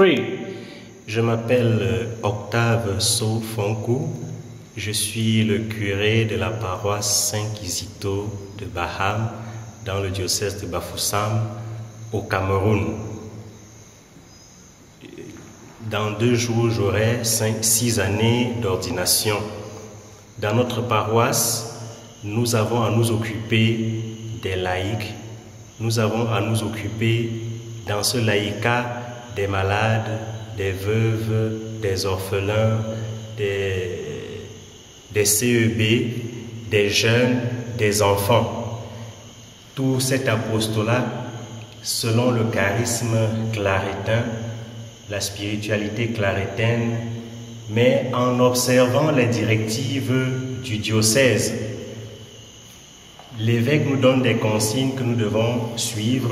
Je m'appelle Octave Sofonkou, je suis le curé de la paroisse Saint-Kizito de Baham dans le diocèse de Bafoussam au Cameroun. Dans 2 jours, j'aurai 6 années d'ordination. Dans notre paroisse, nous avons à nous occuper des laïcs, nous avons à nous occuper dans ce laïcat des malades, des veuves, des orphelins, des CEB, des jeunes, des enfants. Tout cet apostolat, selon le charisme claretin, la spiritualité clarétaine, mais en observant les directives du diocèse. L'évêque nous donne des consignes que nous devons suivre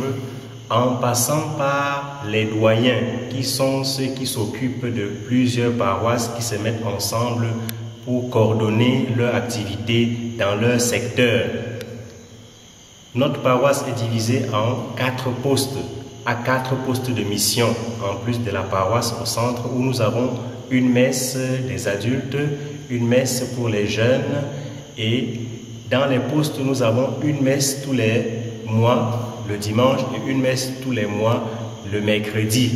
en passant par les doyens, qui sont ceux qui s'occupent de plusieurs paroisses qui se mettent ensemble pour coordonner leur activité dans leur secteur. Notre paroisse est divisée en 4 postes, à 4 postes de mission, en plus de la paroisse au centre où nous avons une messe des adultes, une messe pour les jeunes, et dans les postes nous avons une messe tous les mois, le dimanche, et une messe tous les mois, le mercredi.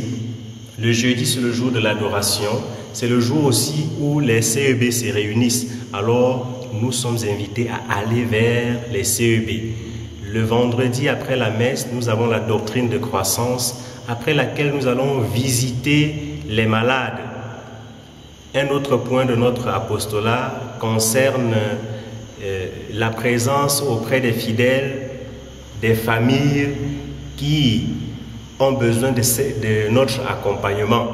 Le jeudi, c'est le jour de l'adoration. C'est le jour aussi où les CEB se réunissent. Alors, nous sommes invités à aller vers les CEB. Le vendredi, après la messe, nous avons la doctrine de croissance, après laquelle nous allons visiter les malades. Un autre point de notre apostolat concerne la présence auprès des fidèles, des familles qui ont besoin de notre accompagnement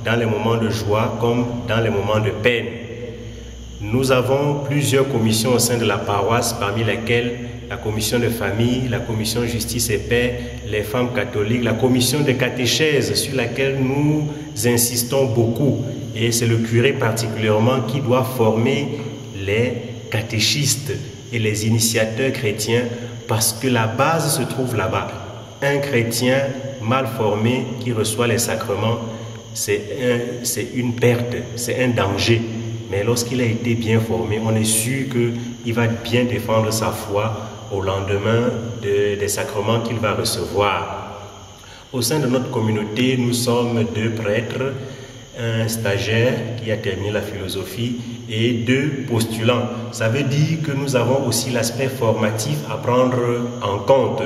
dans les moments de joie comme dans les moments de peine. Nous avons plusieurs commissions au sein de la paroisse, parmi lesquelles la commission de famille, la commission justice et paix, les femmes catholiques, la commission de catéchèse sur laquelle nous insistons beaucoup. Et c'est le curé particulièrement qui doit former les catéchistes et les initiateurs chrétiens, parce que la base se trouve là-bas. Un chrétien mal formé qui reçoit les sacrements, c'est une perte, c'est un danger. Mais lorsqu'il a été bien formé, on est sûr qu'il va bien défendre sa foi au lendemain des sacrements qu'il va recevoir. Au sein de notre communauté, nous sommes 2 prêtres, un stagiaire qui a terminé la philosophie et 2 postulants. Ça veut dire que nous avons aussi l'aspect formatif à prendre en compte.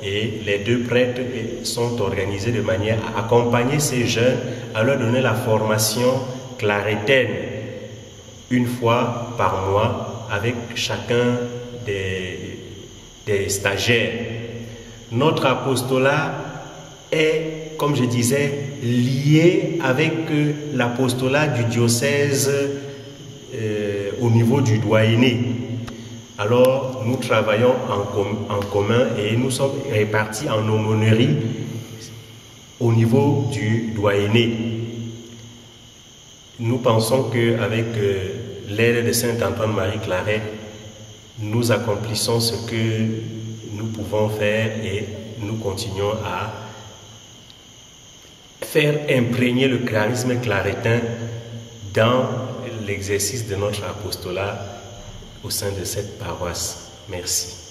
Et les 2 prêtres sont organisés de manière à accompagner ces jeunes, à leur donner la formation clarétaine, 1 fois par mois, avec chacun des stagiaires. Notre apostolat est, comme je disais, lié avec l'apostolat du diocèse au niveau du doyenné. Alors, nous travaillons en commun et nous sommes répartis en aumônerie au niveau du doyenné. Nous pensons qu'avec l'aide de Saint Antoine-Marie Claret, nous accomplissons ce que nous pouvons faire et nous continuons à faire imprégner le charisme claretin dans l'exercice de notre apostolat au sein de cette paroisse. Merci.